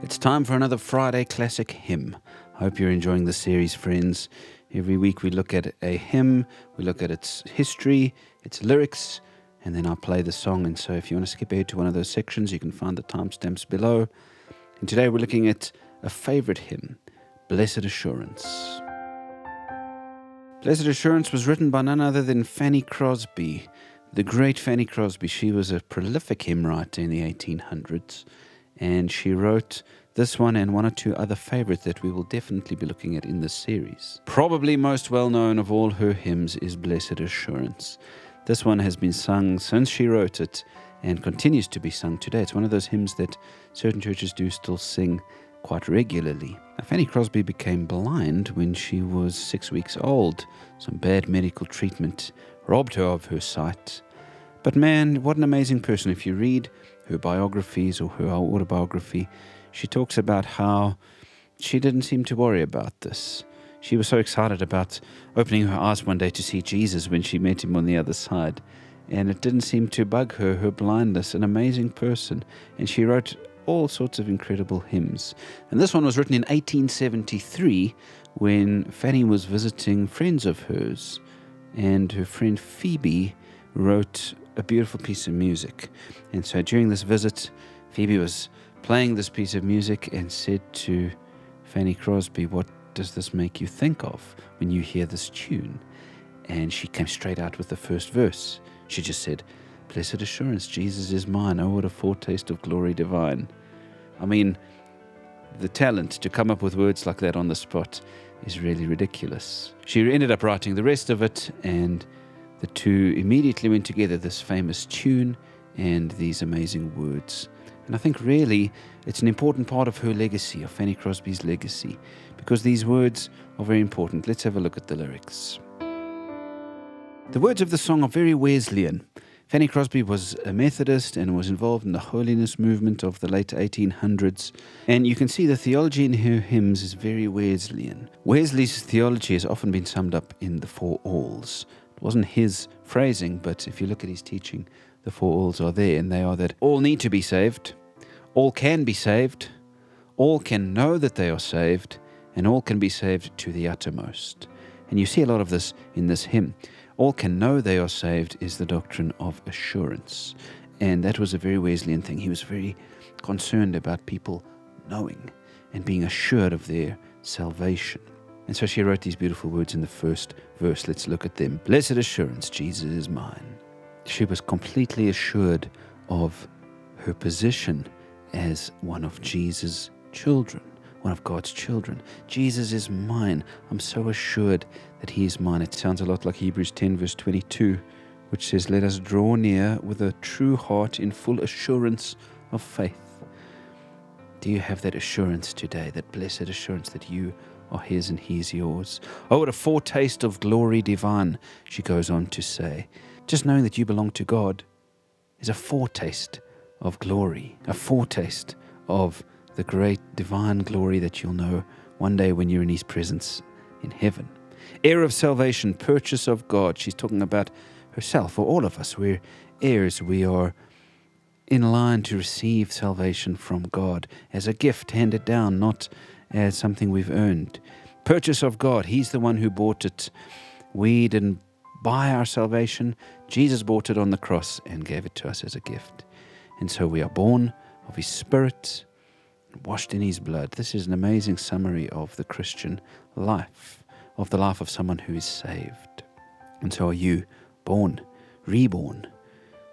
It's time for another Friday Classic Hymn. I hope you're enjoying the series, friends. Every week we look at a hymn, we look at its history, its lyrics, and then I'll play the song. And so if you want to skip ahead to one of those sections, you can find the timestamps below. And today we're looking at a favorite hymn, Blessed Assurance. Blessed Assurance was written by none other than Fanny Crosby, the great Fanny Crosby. She was a prolific hymn writer in the 1800s, and she wrote this one and one or two other favorites that we will definitely be looking at in this series. Probably most well known of all her hymns is Blessed Assurance. This one has been sung since she wrote it and continues to be sung today. It's one of those hymns that certain churches do still sing quite regularly. Now, Fanny Crosby became blind when she was 6 weeks old. Some bad medical treatment robbed her of her sight. But man, what an amazing person. If you read her biographies or her autobiography, she talks about how she didn't seem to worry about this. She was so excited about opening her eyes one day to see Jesus when she met him on the other side. And it didn't seem to bug her blindness, an amazing person. And she wrote all sorts of incredible hymns. And this one was written in 1873 when Fanny was visiting friends of hers. And her friend Phoebe wrote a beautiful piece of music. And so during this visit, Phoebe was playing this piece of music and said to Fanny Crosby, "What does this make you think of when you hear this tune?" And she came straight out with the first verse. She just said, "Blessed assurance, Jesus is mine. Oh, what a foretaste of glory divine." I mean, the talent to come up with words like that on the spot is really ridiculous. She ended up writing the rest of it, and the two immediately went together, this famous tune and these amazing words. And I think really it's an important part of her legacy, of Fanny Crosby's legacy, because these words are very important. Let's have a look at the lyrics. The words of the song are very Wesleyan. Fanny Crosby was a Methodist and was involved in the holiness movement of the late 1800s. And you can see the theology in her hymns is very Wesleyan. Wesley's theology has often been summed up in the four alls. It wasn't his phrasing, but if you look at his teaching, the four alls are there, and they are that all need to be saved, all can be saved, all can know that they are saved, and all can be saved to the uttermost. And you see a lot of this in this hymn. All can know they are saved is the doctrine of assurance. And that was a very Wesleyan thing. He was very concerned about people knowing and being assured of their salvation. And so she wrote these beautiful words in the first verse. Let's look at them. Blessed assurance, Jesus is mine. She was completely assured of her position as one of Jesus' children, one of God's children. Jesus is mine. I'm so assured that he is mine. It sounds a lot like Hebrews 10 verse 22, which says, "Let us draw near with a true heart in full assurance of faith." Do you have that assurance today, that blessed assurance that you are his and he is yours? Oh, what a foretaste of glory divine, she goes on to say. Just knowing that you belong to God is a foretaste of glory, a foretaste of the great divine glory that you'll know one day when you're in his presence in heaven. Heir of salvation, purchase of God. She's talking about herself, or all of us. We're heirs. We are in line to receive salvation from God as a gift handed down, not as something we've earned. Purchase of God. He's the one who bought it. We didn't buy our salvation. Jesus bought it on the cross and gave it to us as a gift. And so we are born of his Spirit, washed in his blood. This is an amazing summary of the Christian life, of the life of someone who is saved. And so are you, born, reborn,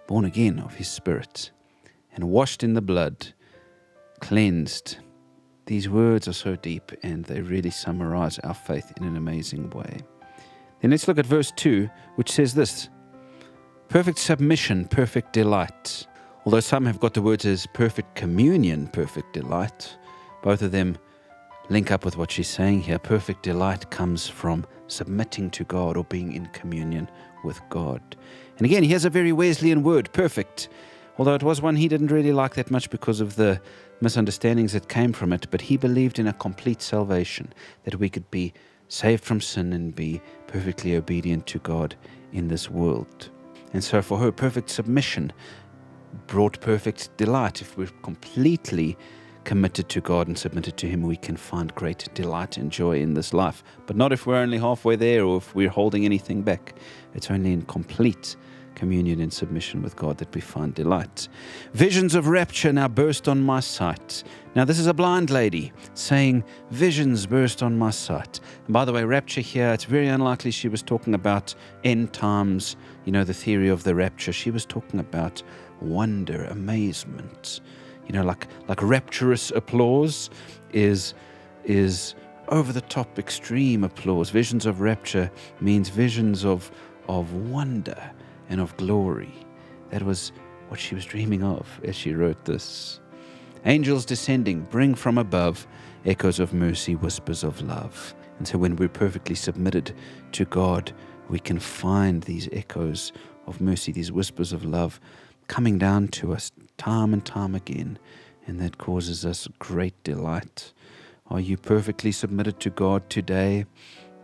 born again of his Spirit, and washed in the blood, cleansed. These words are so deep, and they really summarize our faith in an amazing way. Then let's look at verse 2, which says this: perfect submission, perfect delight. Although some have got the words as perfect communion, perfect delight, both of them link up with what she's saying here. Perfect delight comes from submitting to God or being in communion with God. And again, here's a very Wesleyan word, perfect, although it was one he didn't really like that much because of the misunderstandings that came from it, but he believed in a complete salvation, that we could be saved from sin and be perfectly obedient to God in this world. And so for her, perfect submission brought perfect delight. If we're completely committed to God and submitted to Him, we can find great delight and joy in this life. But not if we're only halfway there or if we're holding anything back. It's only in complete communion and submission with God that we find delight. Visions of rapture now burst on my sight. Now this is a blind lady saying, visions burst on my sight. And by the way, rapture here, it's very unlikely she was talking about end times, the theory of the rapture. She was talking about wonder, amazement. Like rapturous applause is over the top, extreme applause. Visions of rapture means visions of wonder and of glory. That was what she was dreaming of as she wrote this. Angels descending, bring from above echoes of mercy, whispers of love. And so when we're perfectly submitted to God, we can find these echoes of mercy, these whispers of love coming down to us time and time again, and that causes us great delight. Are you perfectly submitted to God today?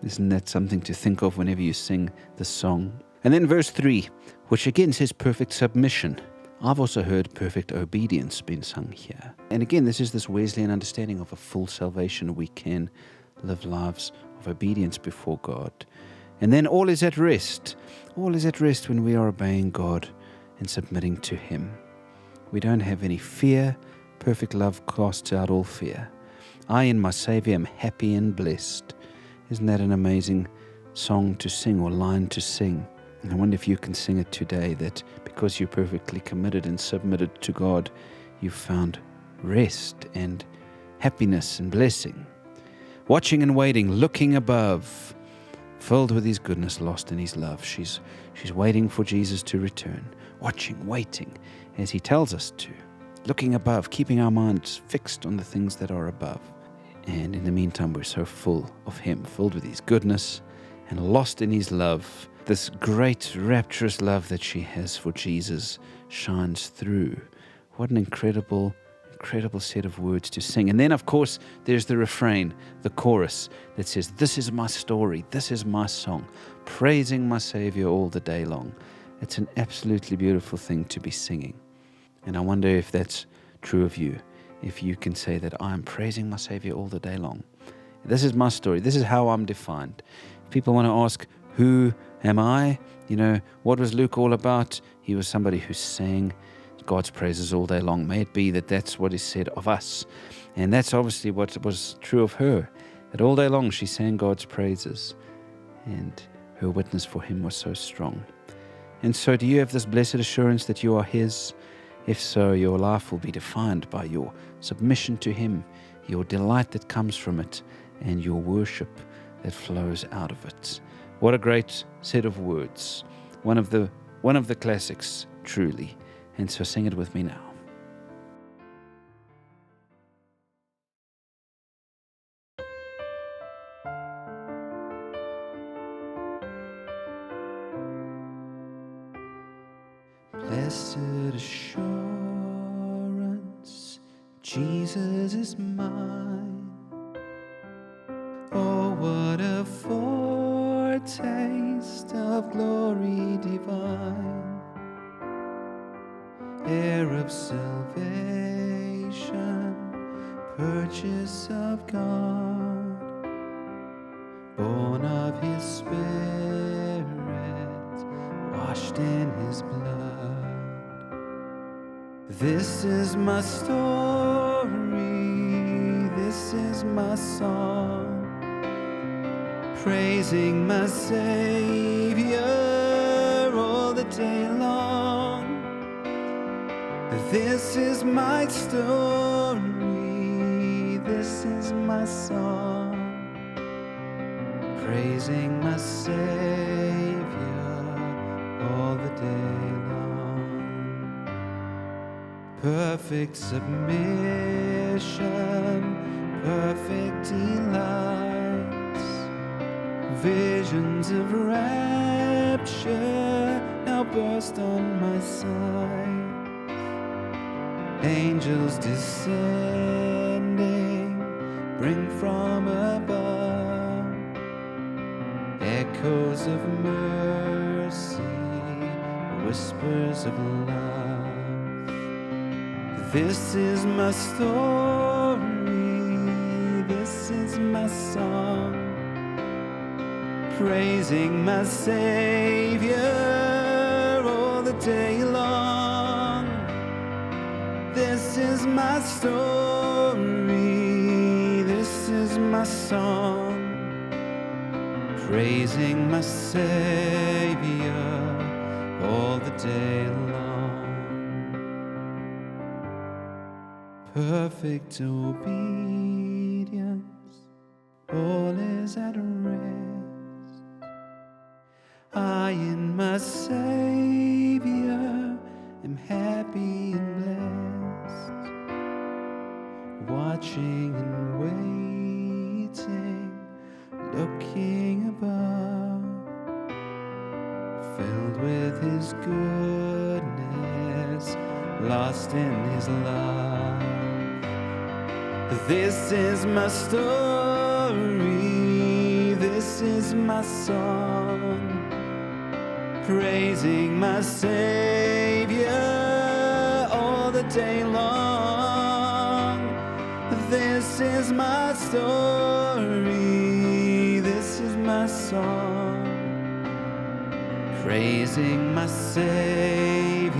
Isn't that something to think of whenever you sing the song? And then verse 3, which again says perfect submission. I've also heard perfect obedience being sung here. And again, this is this Wesleyan understanding of a full salvation. We can live lives of obedience before God. And then all is at rest. All is at rest when we are obeying God and submitting to Him. We don't have any fear. Perfect love casts out all fear. I in my Savior am happy and blessed. Isn't that an amazing song to sing or line to sing? And I wonder if you can sing it today, that because you're perfectly committed and submitted to God, you've found rest and happiness and blessing. Watching and waiting, looking above, filled with His goodness, lost in His love. She's waiting for Jesus to return, watching, waiting, as He tells us to. Looking above, keeping our minds fixed on the things that are above. And in the meantime, we're so full of Him, filled with His goodness and lost in His love. This great rapturous love that she has for Jesus shines through. What an incredible set of words to sing. And then, of course, there's the refrain, the chorus that says, this is my story, this is my song, praising my Savior all the day long. It's an absolutely beautiful thing to be singing. And I wonder if that's true of you, if you can say that I am praising my Savior all the day long. This is my story. This is how I'm defined. If people want to ask, who am I? What was Luke all about? He was somebody who sang God's praises all day long. May it be that that's what is said of us. And that's obviously what was true of her, that all day long she sang God's praises, and her witness for Him was so strong. And so do you have this blessed assurance that you are His? If so, your life will be defined by your submission to Him, your delight that comes from it, and your worship that flows out of it. What a great set of words. One of the classics, truly. And so sing it with me now. Blessed assurance, Jesus is mine. Oh, what a foretaste of glory divine. Heir of salvation, purchase of God, born of His Spirit, washed in His blood. This is my story, this is my song, praising my Savior all the day long. This is my story, this is my song, praising my Savior all the day long. Perfect submission, perfect delight, visions of rapture now burst on my sight. Angels descending, bring from above echoes of mercy, whispers of love. This is my story, this is my song, praising my Savior all the day long. This is my story, this is my song, praising my Savior all the day long. Perfect obedience, all is at rest. I in my Savior am happy and blessed, watching and waiting, looking above, filled with His goodness, lost in His love. This is my story, this is my song, praising my Savior all the day long. This is my story, this is my song, praising my Savior